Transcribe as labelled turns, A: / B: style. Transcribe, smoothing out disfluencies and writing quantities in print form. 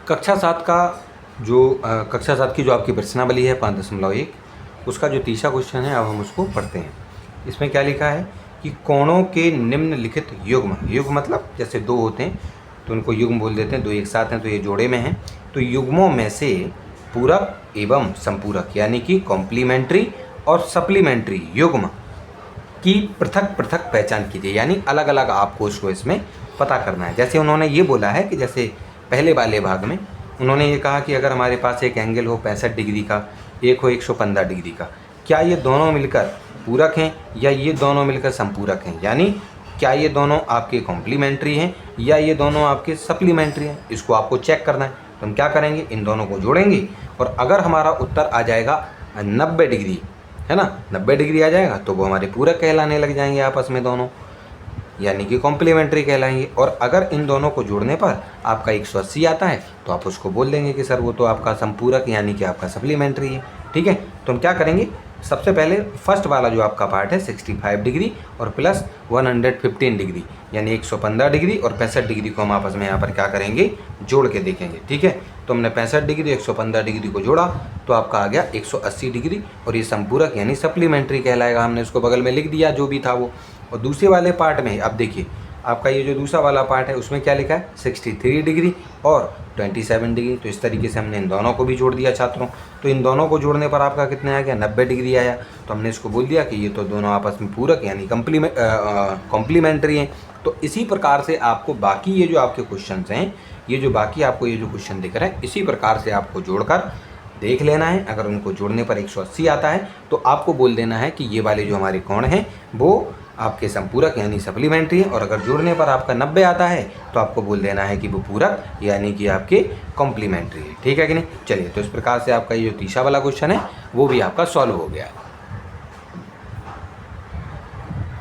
A: कक्षा 7 का कक्षा 7 की जो आपकी प्रश्नावली है 5.1 उसका जो तीसरा क्वेश्चन है अब हम उसको पढ़ते हैं। इसमें क्या लिखा है कि कोणों के निम्नलिखित युग्म, युग्म मतलब जैसे दो होते हैं तो उनको युग्म बोल देते हैं, दो एक साथ हैं तो ये जोड़े में हैं, तो युग्मों में से पूरक एवं संपूरक यानी कि कॉम्प्लीमेंट्री और सप्लीमेंट्री युग्म की पृथक पृथक पहचान कीजिए, यानी अलग अलग आपको इसको इसमें पता करना है। जैसे उन्होंने ये बोला है कि जैसे पहले वाले भाग में उन्होंने ये कहा कि अगर हमारे पास एक एंगल हो 65 डिग्री का, एक हो 115 डिग्री का, क्या ये दोनों मिलकर पूरक हैं या ये दोनों मिलकर संपूरक हैं, यानी क्या ये दोनों आपके कॉम्प्लीमेंट्री हैं या ये दोनों आपके सप्लीमेंट्री हैं, इसको आपको चेक करना है। तो हम क्या करेंगे, इन दोनों को जोड़ेंगे और अगर हमारा उत्तर आ जाएगा 90 डिग्री, है ना, 90 डिग्री आ जाएगा तो वो हमारे पूरक कहलाने लग जाएंगे आपस में दोनों, यानी कि कॉम्प्लीमेंट्री कहलाएंगे। और अगर इन दोनों को जोड़ने पर आपका 180 आता है तो आप उसको बोल देंगे कि सर वो तो आपका संपूरक यानी कि आपका सप्लीमेंट्री है। ठीक है, तो हम क्या करेंगे, सबसे पहले फर्स्ट वाला जो आपका पार्ट है 65 डिग्री और प्लस 115 डिग्री यानी 115 डिग्री और 65 डिग्री को हम आपस में यहाँ पर क्या करेंगे, जोड़ के देखेंगे। ठीक है, तो हमने 65 डिग्री 115 डिग्री को जोड़ा तो आपका आ गया 180 डिग्री और ये संपूरक यानी सप्लीमेंट्री कहलाएगा। हमने उसको बगल में लिख दिया जो भी था वो। और दूसरे वाले पार्ट में अब देखिए आपका ये जो दूसरा वाला पार्ट है उसमें क्या लिखा है 63 डिग्री और 27 डिग्री, तो इस तरीके से हमने इन दोनों को भी जोड़ दिया छात्रों। तो इन दोनों को जोड़ने पर आपका कितने आ गया, 90 डिग्री आया। तो हमने इसको बोल दिया कि ये तो दोनों आपस में पूरक यानी कॉम्प्लीमेंट्री हैं। तो इसी प्रकार से आपको बाकी ये जो आपके क्वेश्चन हैं, ये जो बाकी आपको ये जो क्वेश्चन दिख रहे हैं, इसी प्रकार से आपको जोड़कर देख लेना है। अगर उनको जोड़ने पर 180 आता है तो आपको बोल देना है कि ये वाले जो हमारे कोण हैं वो आपके संपूरक यानी सप्लीमेंट्री है, और अगर जोड़ने पर आपका 90 आता है तो आपको बोल देना है कि वो पूरक यानी कि आपके कॉम्प्लीमेंट्री है। ठीक है कि नहीं। चलिए, तो इस प्रकार से आपका ये जो तीसरा वाला क्वेश्चन है वो भी आपका सॉल्व हो गया है।